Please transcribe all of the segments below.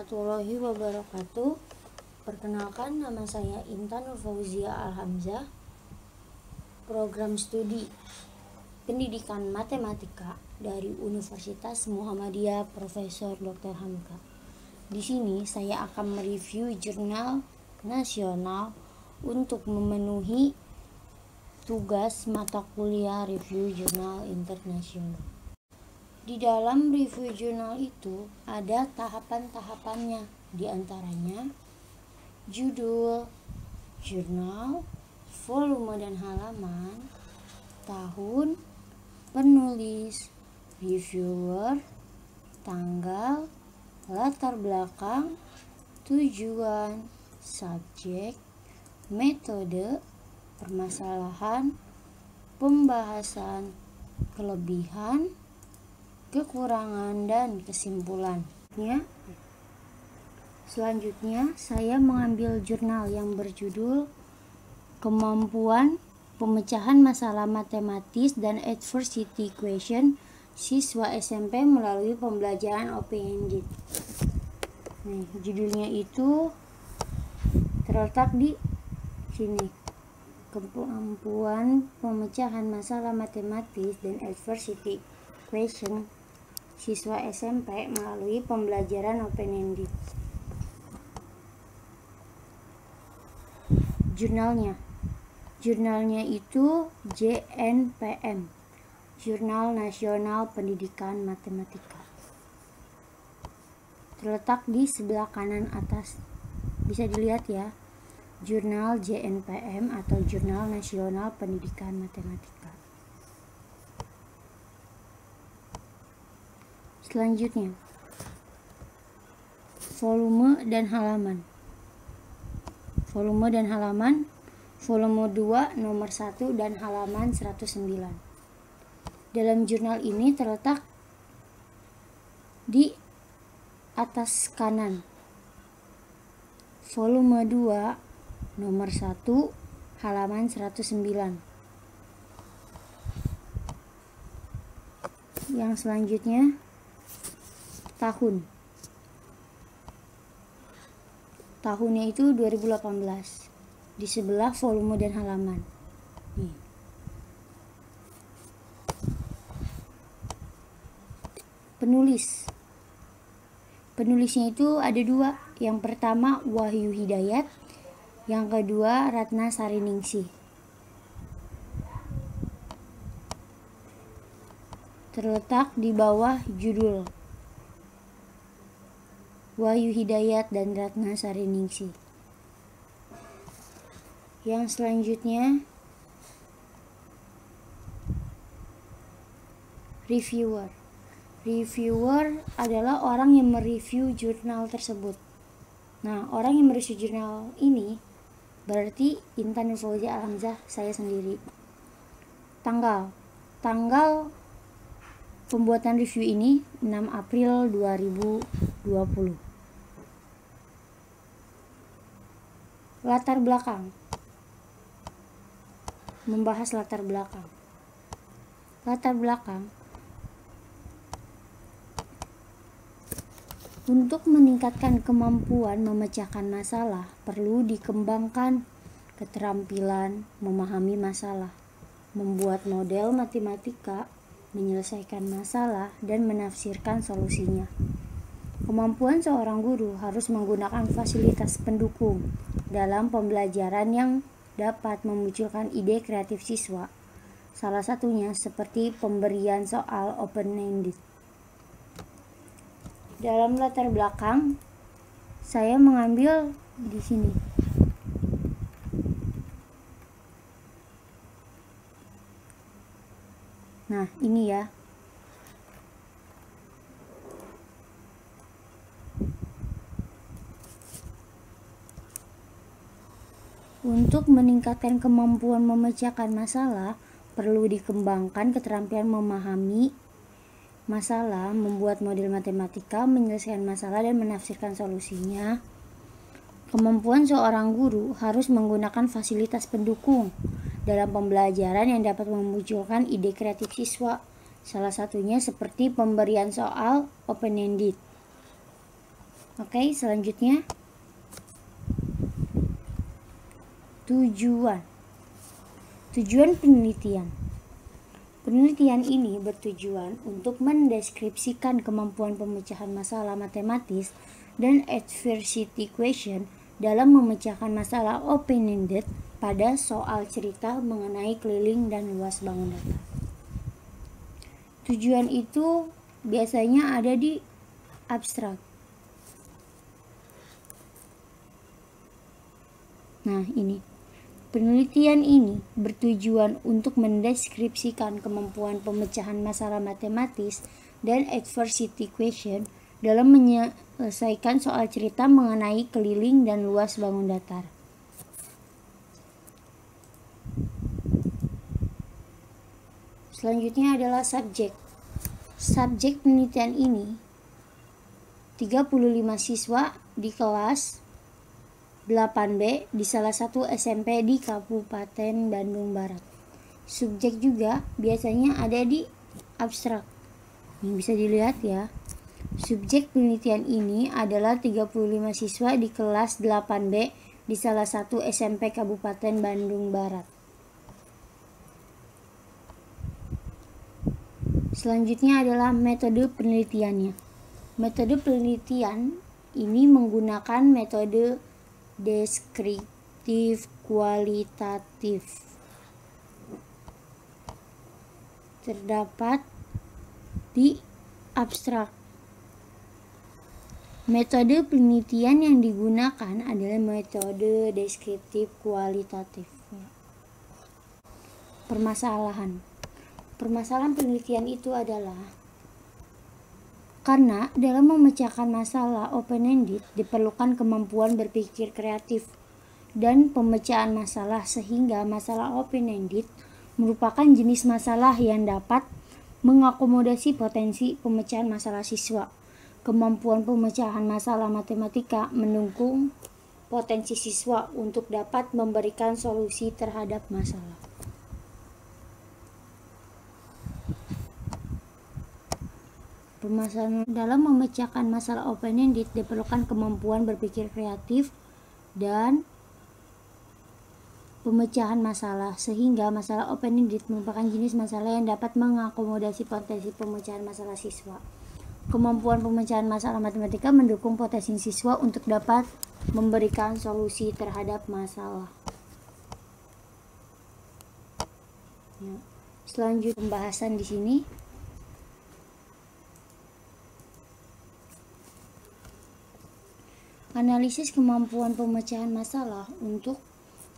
warahmatullahi wabarakatuh. Perkenalkan, nama saya Intan Nurfauzia Alhamzah. Program studi Pendidikan Matematika dari Universitas Muhammadiyah Profesor Dr. Hamka. Di sini saya akan mereview jurnal nasional untuk memenuhi tugas mata kuliah review jurnal internasional. Di dalam review jurnal itu ada tahapan-tahapannya, diantaranya judul, jurnal, volume dan halaman, tahun, penulis, reviewer, tanggal, latar belakang, tujuan, subjek, metode, permasalahan, pembahasan, kelebihan, kekurangan, dan kesimpulan. Selanjutnya, saya mengambil jurnal yang berjudul Kemampuan Pemecahan Masalah Matematis dan Adversity Question Siswa SMP melalui Pembelajaran Open-Ended. Judulnya itu terletak di sini. Kemampuan Pemecahan Masalah Matematis dan Adversity Question Siswa SMP melalui Pembelajaran Open-Ended. Jurnalnya itu JNPM, Jurnal Nasional Pendidikan Matematika. Terletak di sebelah kanan atas. Bisa dilihat ya, Jurnal JNPM atau Jurnal Nasional Pendidikan Matematika. Selanjutnya, volume dan halaman. Volume 2 nomor 1 dan halaman 109. Dalam jurnal ini terletak di atas kanan. Volume 2 nomor 1 halaman 109. Yang selanjutnya tahunnya itu 2018 di sebelah volume dan halaman. Penulisnya itu ada dua. Yang pertama Wahyu Hidayat, yang kedua Ratna Sariningsih. Terletak di bawah judul Wahyu Hidayat dan Ratna Sariningsih. Yang selanjutnya reviewer. Reviewer adalah orang yang mereview jurnal tersebut. Nah, orang yang mereview jurnal ini berarti Intan Nurfauzia Alhamzah, saya sendiri. Tanggal pembuatan review ini 6 April 2020. Latar belakang. Membahas latar belakang. Untuk meningkatkan kemampuan memecahkan masalah, perlu dikembangkan keterampilan memahami masalah, membuat model matematika, menyelesaikan masalah, dan menafsirkan solusinya. Kemampuan seorang guru harus menggunakan fasilitas pendukung dalam pembelajaran yang dapat memunculkan ide kreatif siswa. Salah satunya seperti pemberian soal open-ended. Dalam latar belakang, saya mengambil di sini. Nah, ini ya. Untuk meningkatkan kemampuan memecahkan masalah, perlu dikembangkan keterampilan memahami masalah, membuat model matematika, menyelesaikan masalah, dan menafsirkan solusinya. Kemampuan seorang guru harus menggunakan fasilitas pendukung dalam pembelajaran yang dapat memunculkan ide kreatif siswa. Salah satunya seperti pemberian soal open-ended. Oke, selanjutnya tujuan penelitian. Penelitian ini bertujuan untuk mendeskripsikan kemampuan pemecahan masalah matematis dan adversity question dalam memecahkan masalah open-ended pada soal cerita mengenai keliling dan luas bangun datar. Tujuan itu biasanya ada di abstrak. Nah, ini. Penelitian ini bertujuan untuk mendeskripsikan kemampuan pemecahan masalah matematis dan adversity question dalam menyelesaikan soal cerita mengenai keliling dan luas bangun datar. Selanjutnya adalah subjek. Subjek penelitian ini 35 siswa di kelas 8B di salah satu SMP di Kabupaten Bandung Barat. Subjek juga biasanya ada di abstrak. Ini bisa dilihat ya. Subjek penelitian ini adalah 35 siswa di kelas 8B di salah satu SMP Kabupaten Bandung Barat. Selanjutnya adalah metode penelitiannya. Metode penelitian ini menggunakan metode deskriptif kualitatif. Terdapat di abstrak. Metode penelitian yang digunakan adalah metode deskriptif kualitatif. Permasalahan penelitian itu adalah karena dalam memecahkan masalah open-ended diperlukan kemampuan berpikir kreatif dan pemecahan masalah, sehingga masalah open-ended merupakan jenis masalah yang dapat mengakomodasi potensi pemecahan masalah siswa. Kemampuan pemecahan masalah matematika mendukung potensi siswa untuk dapat memberikan solusi terhadap masalah. Permasalahan dalam memecahkan masalah open-ended diperlukan kemampuan berpikir kreatif dan pemecahan masalah, sehingga masalah open-ended merupakan jenis masalah yang dapat mengakomodasi potensi pemecahan masalah siswa. Kemampuan pemecahan masalah matematika mendukung potensi siswa untuk dapat memberikan solusi terhadap masalah. Ya. Selanjutnya pembahasan di sini. Analisis kemampuan pemecahan masalah untuk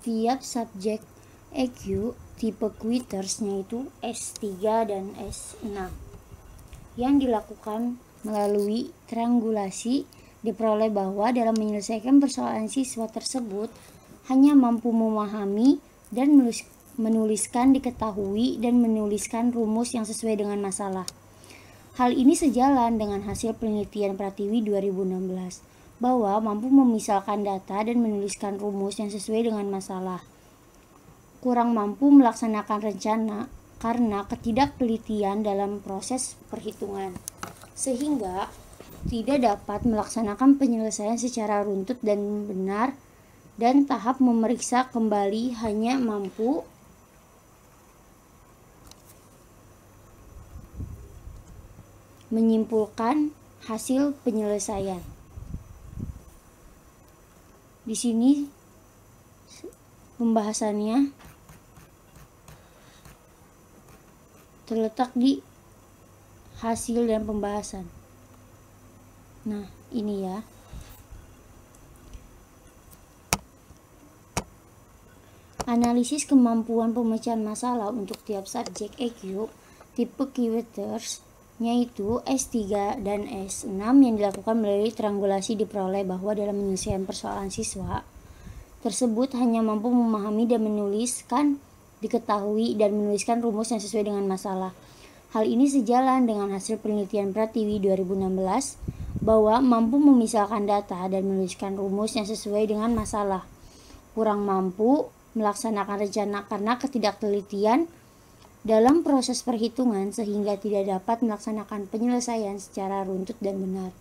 tiap subjek EQ tipe quitters-nya itu S3 dan S6 yang dilakukan melalui triangulasi. Diperoleh bahwa dalam menyelesaikan persoalan siswa tersebut hanya mampu memahami dan menuliskan diketahui dan menuliskan rumus yang sesuai dengan masalah. Hal ini sejalan dengan hasil penelitian Pratiwi 2016 bahwa mampu memisalkan data dan menuliskan rumus yang sesuai dengan masalah. Kurang mampu melaksanakan rencana karena ketidaktelitian dalam proses perhitungan, sehingga tidak dapat melaksanakan penyelesaian secara runtut dan benar, dan tahap memeriksa kembali hanya mampu menyimpulkan hasil penyelesaian. Di sini pembahasannya terletak di hasil dan pembahasan. Nah, ini ya. Analisis kemampuan pemecahan masalah untuk tiap subjek EQ tipe quitters yaitu S3 dan S6 yang dilakukan melalui triangulasi. Diperoleh bahwa dalam menyelesaikan persoalan siswa tersebut hanya mampu memahami dan menuliskan diketahui dan menuliskan rumus yang sesuai dengan masalah. Hal ini sejalan dengan hasil penelitian Pratiwi 2016 bahwa mampu memisalkan data dan menuliskan rumus yang sesuai dengan masalah. Kurang mampu melaksanakan rencana karena ketidaktelitian dalam proses perhitungan, sehingga tidak dapat melaksanakan penyelesaian secara runtut dan benar.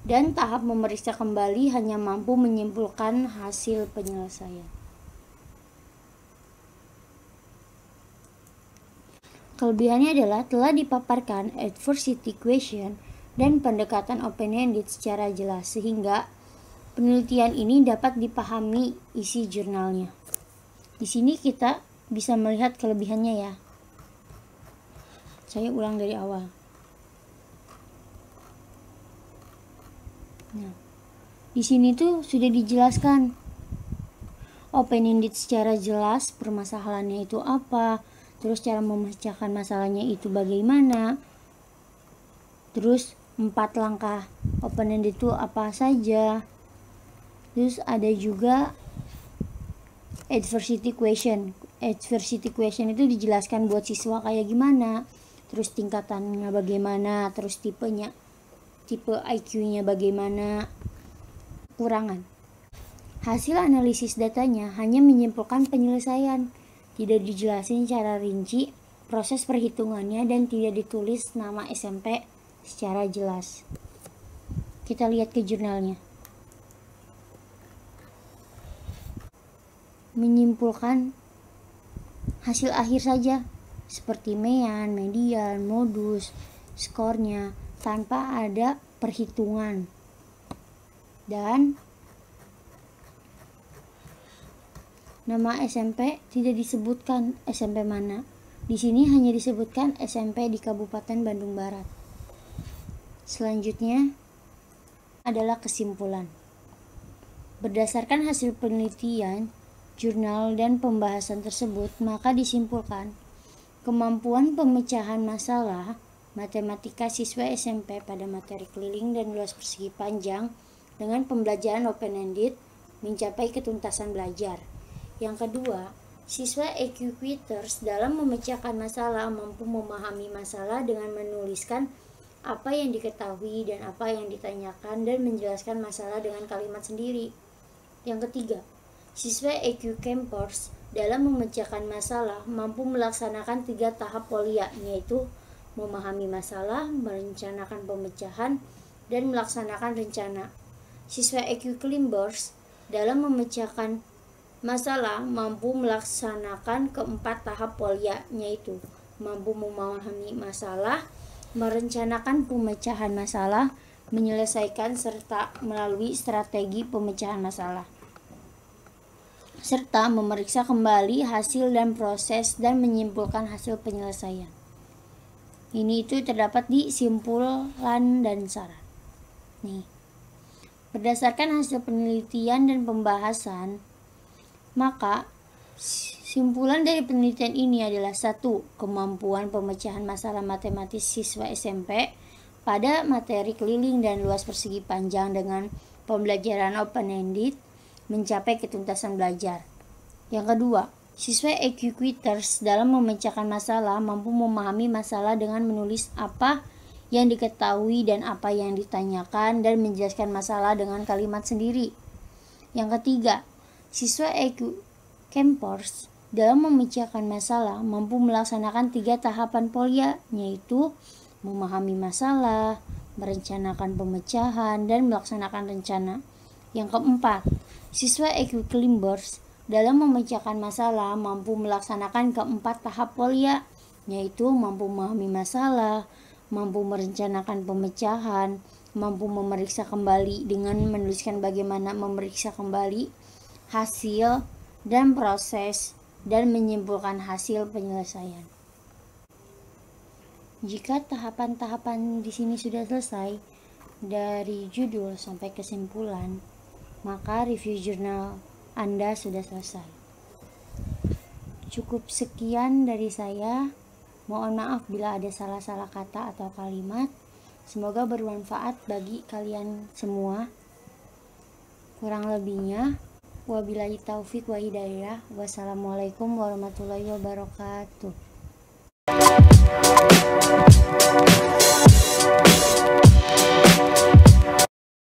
Dan tahap memeriksa kembali hanya mampu menyimpulkan hasil penyelesaian. Kelebihannya adalah telah dipaparkan adversity question dan pendekatan open-ended secara jelas, sehingga penelitian ini dapat dipahami isi jurnalnya. Di sini kita bisa melihat kelebihannya ya. Saya ulang dari awal. Nah, di sini tuh sudah dijelaskan open-ended secara jelas, permasalahannya itu apa, terus cara memecahkan masalahnya itu bagaimana, terus 4 langkah open-ended itu apa saja. Terus ada juga adversity question. Adversity question itu dijelaskan buat siswa kayak gimana, terus tingkatannya bagaimana, terus tipe IQ-nya bagaimana, kurangan. Hasil analisis datanya hanya menyimpulkan penyelesaian, tidak dijelasin secara rinci proses perhitungannya dan tidak ditulis nama SMP secara jelas. Kita lihat ke jurnalnya. Menyimpulkan hasil akhir saja, seperti mean, median, modus, skornya, tanpa ada perhitungan. Dan nama SMP tidak disebutkan SMP mana. Di sini hanya disebutkan SMP di Kabupaten Bandung Barat. Selanjutnya adalah kesimpulan. Berdasarkan hasil penelitian, jurnal dan pembahasan tersebut, maka disimpulkan kemampuan pemecahan masalah matematika siswa SMP pada materi keliling dan luas persegi panjang dengan pembelajaran open-ended mencapai ketuntasan belajar. Yang kedua, siswa EQ Quitters dalam memecahkan masalah mampu memahami masalah dengan menuliskan apa yang diketahui dan apa yang ditanyakan dan menjelaskan masalah dengan kalimat sendiri. Yang ketiga, siswa EQ Campers dalam memecahkan masalah mampu melaksanakan 3 tahap POLIA, yaitu memahami masalah, merencanakan pemecahan, dan melaksanakan rencana. Siswa EQ Climbers dalam memecahkan masalah mampu melaksanakan 4 tahap POLIA, yaitu mampu memahami masalah, merencanakan pemecahan masalah, menyelesaikan serta melalui strategi pemecahan masalah, serta memeriksa kembali hasil dan proses dan menyimpulkan hasil penyelesaian. Ini itu terdapat di simpulan dan saran. Nih, berdasarkan hasil penelitian dan pembahasan, maka simpulan dari penelitian ini adalah 1. Kemampuan pemecahan masalah matematis siswa SMP pada materi keliling dan luas persegi panjang dengan pembelajaran open-ended mencapai ketuntasan belajar. Yang kedua, siswa EQ Quitters dalam memecahkan masalah mampu memahami masalah dengan menulis apa yang diketahui dan apa yang ditanyakan dan menjelaskan masalah dengan kalimat sendiri. Yang ketiga, siswa EQ Campers dalam memecahkan masalah mampu melaksanakan 3 tahapan POLIA, yaitu memahami masalah, merencanakan pemecahan, dan melaksanakan rencana. Yang keempat, siswa EQ Climbers dalam memecahkan masalah mampu melaksanakan 4 tahap POLIA, yaitu mampu memahami masalah, mampu merencanakan pemecahan, mampu memeriksa kembali dengan menuliskan bagaimana memeriksa kembali hasil dan proses dan menyimpulkan hasil penyelesaian. Jika tahapan-tahapan di sini sudah selesai dari judul sampai kesimpulan, maka review jurnal Anda sudah selesai. Cukup sekian dari saya. Mohon maaf bila ada salah-salah kata atau kalimat. Semoga bermanfaat bagi kalian semua. Kurang lebihnya, wabillahi taufik wa hidayah. Wassalamualaikum warahmatullahi wabarakatuh.